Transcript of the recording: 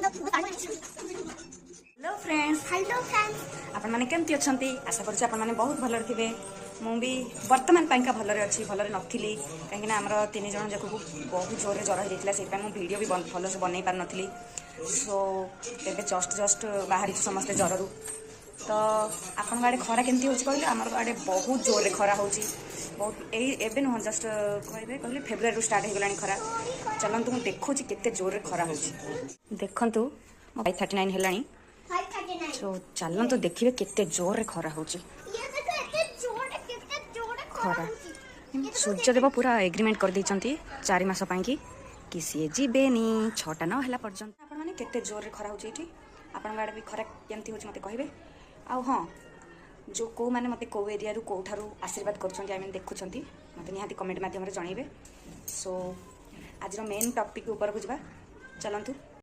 Hello friends आपण माने केमती अछंती आशा करछु आपण माने बहुत भलर थिबे मु भी वर्तमान पाइका भलरे अछि भलरे नथिली काहे ना हमर तीन जण जको बहुत जोरे जर हो जाइतला सेटा मु वीडियो भी भल से बनै पार नथिली सो एबे जस्ट बाहरी समस्त जररू तो आपण गाडे खरा केमती होछि कहले हमर गाडे बहुत जोरे खरा होछि बहुत एबे नुह जस्ट कहले फेब्रुआरी स्टार्ट हो गलानी खरा चलंतु मु देखो केते जोरे खरा होछि देखंतु 539 हेलानी सो चलंतु देखिबे केते जोरे खरा होछि खरा सूर्यदेव पूरा एग्रीमेंट कर दी 4 मास कि सी जीवेनि 6टा न होला पर्यंत आपण माने केते जोरे खरा होछि एठी आपण गाडे भी खरा केमती होछि मते कहबे आ हां जो को माने मते को एरिया रु कोठारु आशीर्वाद करछन्ती आई मीन देखुछन्ती मते निहाती कमेंट माध्यम रे जणाइबे सो आज रो मेन टॉपिक ऊपर को जबा चलंतु।